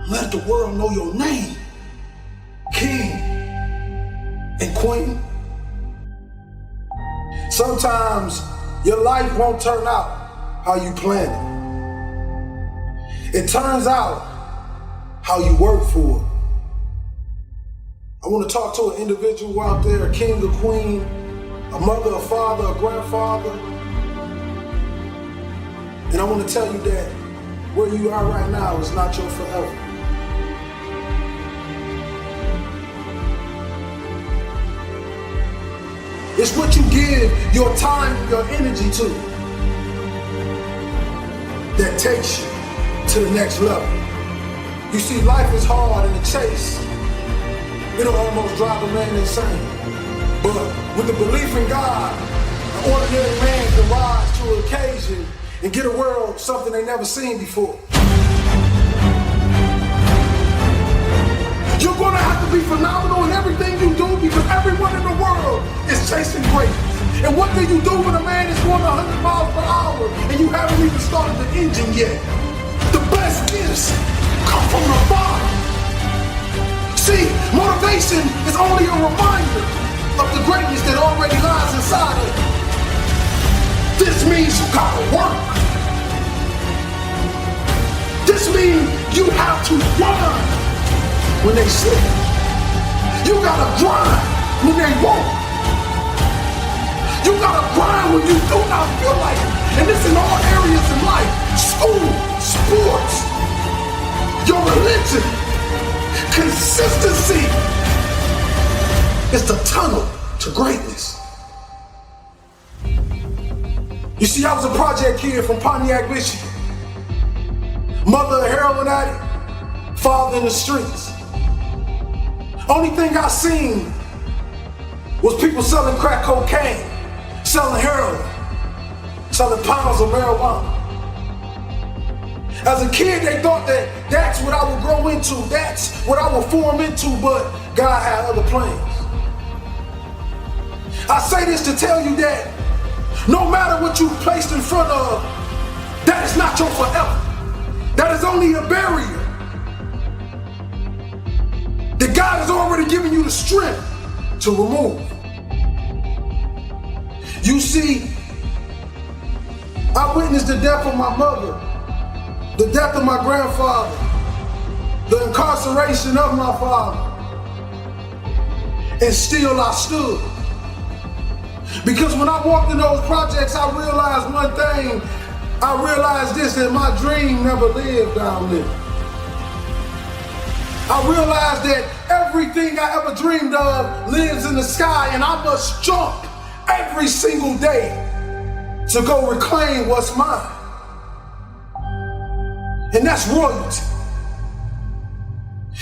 Let the world know your name, king and queen. Sometimes your life won't turn out how you planned it. It turns out how you work for it. I want to talk to an individual out there, a king or queen, a mother, a father, a grandfather. And I want to tell you that where you are right now is not your forever. It's what you give your time and your energy to that takes you to the next level. You see, life is hard in the chase. It'll almost drive a man insane. But with the belief in God, an ordinary man can rise to an occasion and get a world something they never seen before. You're gonna have to be phenomenal in everything you do because everyone in the world is chasing greatness. And what do you do when a man is going 100 miles per hour and you haven't even started the engine yet? The best gifts come from the bottom. See, motivation is only a reminder of the greatness that already lies inside of you. This means you gotta work. This means you have to run when they slip. You gotta grind when they won't. You gotta grind when you do not feel like it. And this in all areas in life. School, sports, your religion. Consistency is the tunnel to greatness. You see, I was a project kid from Pontiac, Michigan. Mother a heroin addict, father in the streets. Only thing I seen was people selling crack cocaine, selling heroin, selling pounds of marijuana. As a kid, they thought that that's what I would grow into, that's what I would form into, but God had other plans. I say this to tell you that no matter what you've placed in front of, that is not your forever. That is only a barrier that God has already given you the strength to remove. You see, I witnessed the death of my mother, the death of my grandfather, the incarceration of my father, and still I stood. Because when I walked in those projects, I realized one thing. I realized this, that my dream never lived down there. I realized that everything I ever dreamed of lives in the sky, and I must jump every single day to go reclaim what's mine. And that's royalty.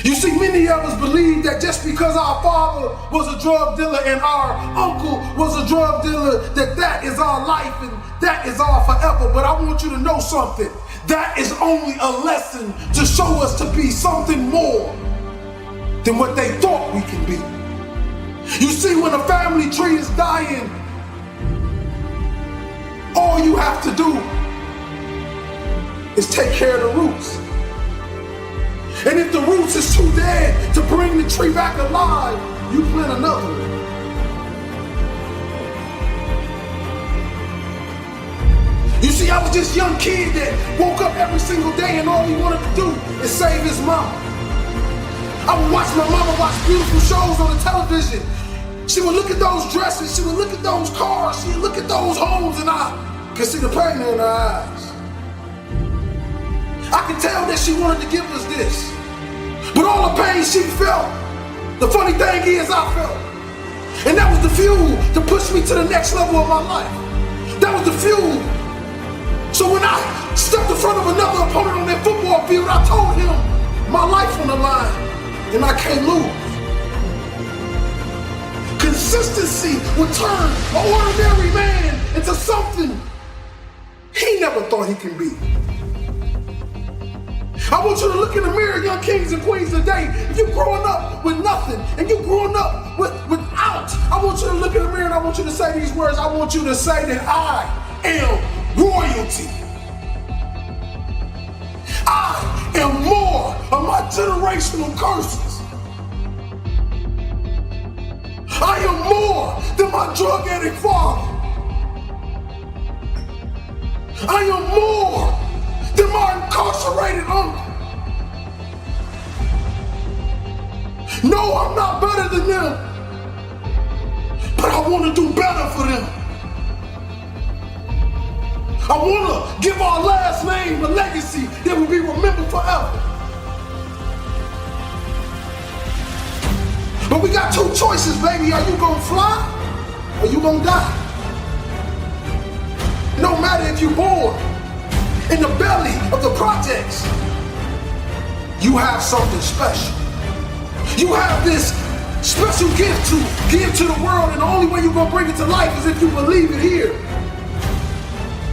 You see, many of us believe that just because our father was a drug dealer and our uncle was a drug dealer, that is our life and that is our forever. But I want you to know something. That is only a lesson to show us to be something more than what they thought we can be. You see, when a family tree is dying, all you have to do is take care of the roots. And if the roots is too dead to bring the tree back alive, you plant another one. You see, I was this young kid that woke up every single day and all he wanted to do is save his mama. I would watch my mama watch beautiful shows on the television. She would look at those dresses, she would look at those cars, she would look at those homes, and I could see the pain in her eyes. I could tell that she wanted to give us this. But all the pain she felt, the funny thing is I felt. And that was the fuel to push me to the next level of my life. That was the fuel. So when I stepped in front of another opponent on that football field, I told him my life on the line and I can't lose. Consistency would turn an ordinary man into something he never thought he could be. I want you to look in the mirror, young kings and queens today. If you're growing up with nothing and you're growing up without, I want you to look in the mirror and I want you to say these words. I want you to say that I am royalty. I am more of my generational curses. I am more than my drug addict father. I am more than my incarcerated uncle. No, I'm not better than them, but I want to do better for them. I want to give our last name a legacy that will be remembered forever. But we got two choices, baby. Are you gonna fly or you gonna die? No matter if you're born in the belly of the projects, you have something special. You have this special gift to give to the world, and the only way you're gonna bring it to life is if you believe it here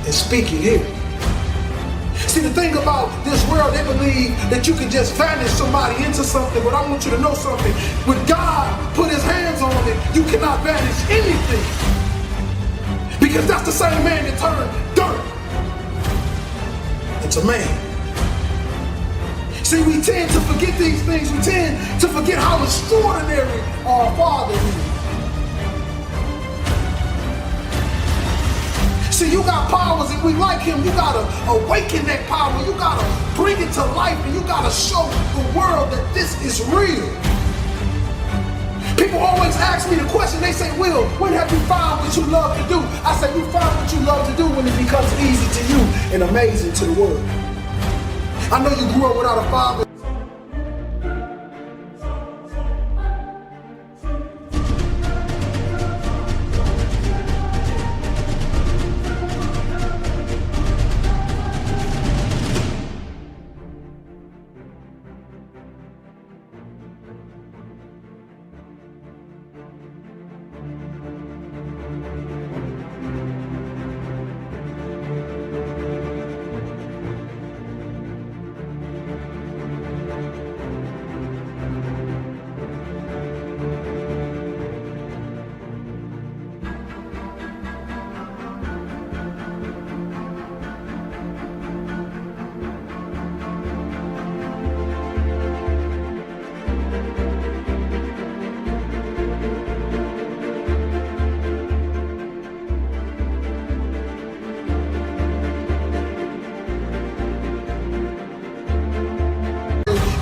and speak it here. See, the thing about this world, they believe that you can just vanish somebody into something, but I want you to know something. When God put his hands on it, you cannot vanish anything. Because that's the same man that turned dirt into man. See, we tend to forget these things. We tend to forget how extraordinary our Father is. See, you got powers, and we like him. You gotta awaken that power. You gotta bring it to life, and you gotta show the world that this is real. People always ask me the question. They say, Will, when have you found what you love to do? I say, you find what you love to do when it becomes easy to you and amazing to the world. I know you grew up without a father.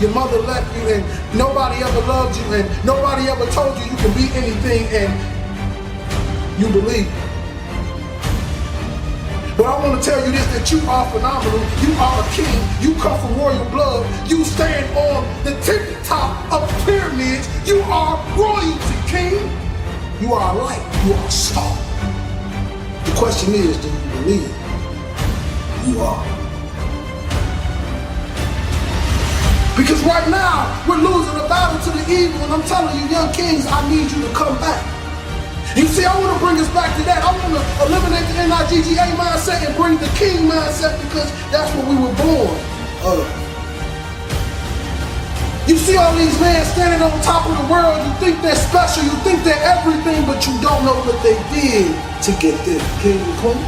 Your mother left you and nobody ever loved you and nobody ever told you you can be anything and you believe it. But I want to tell you this, that you are phenomenal. You are a king. You come from royal blood. You stand on the tippy top of pyramids. You are royalty, king. You are a light. You are a star. The question is, do you believe you are? Because right now, we're losing a battle to the evil, and I'm telling you, young kings, I need you to come back. You see, I want to bring us back to that. I want to eliminate the NIGGA mindset and bring the king mindset, because that's what we were born of. You see all these men standing on top of the world, you think they're special, you think they're everything, but you don't know what they did to get there, king and queen.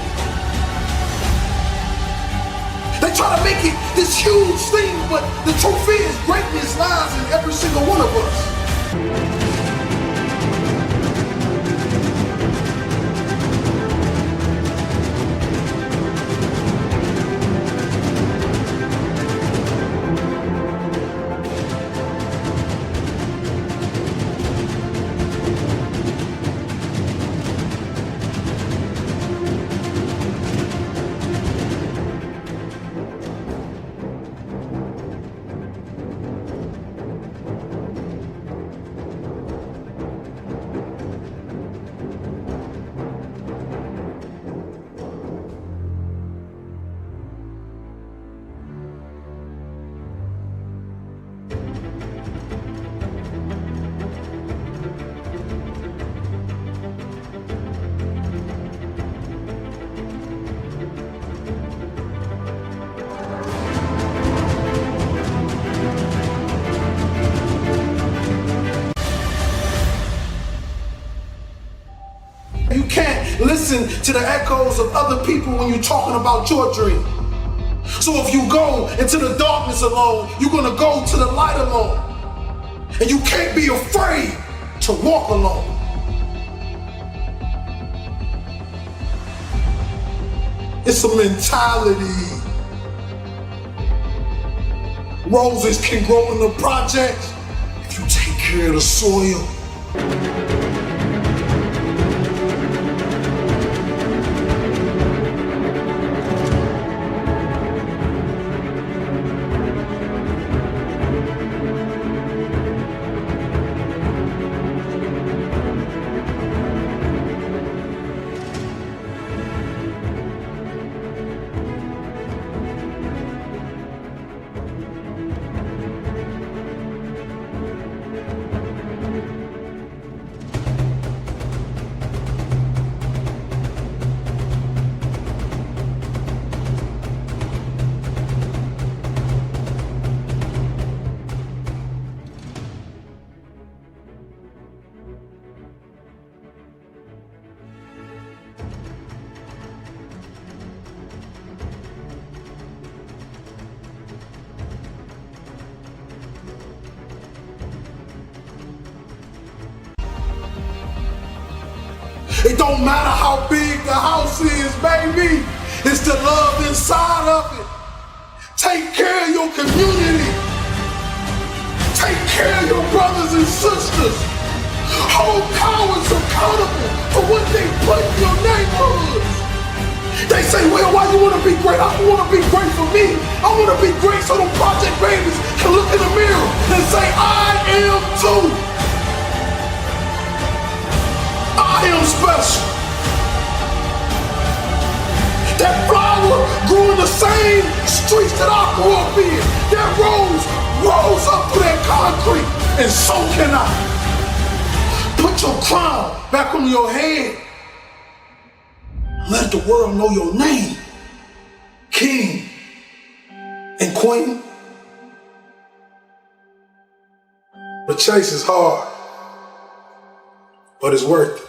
They try to make it this huge thing, but the truth is, greatness lies in every single one of us. You can't listen to the echoes of other people when you're talking about your dream. So if you go into the darkness alone, you're gonna go to the light alone. And you can't be afraid to walk alone. It's a mentality. Roses can grow in the projects if you take care of the soil. It don't matter how big the house is, baby. It's the love inside of it. Take care of your community. Take care of your brothers and sisters. Hold cowards accountable for what they put in your neighborhoods. They say, well, why you want to be great? I don't want to be great for me. I want to be great so the project babies can look in the mirror and say, I am too. I am special. That flower grew in the same streets that I grew up in. That rose rose up through that concrete, and so can I. Put your crown back on your head. Let the world know your name, king and queen. The chase is hard, but it's worth it.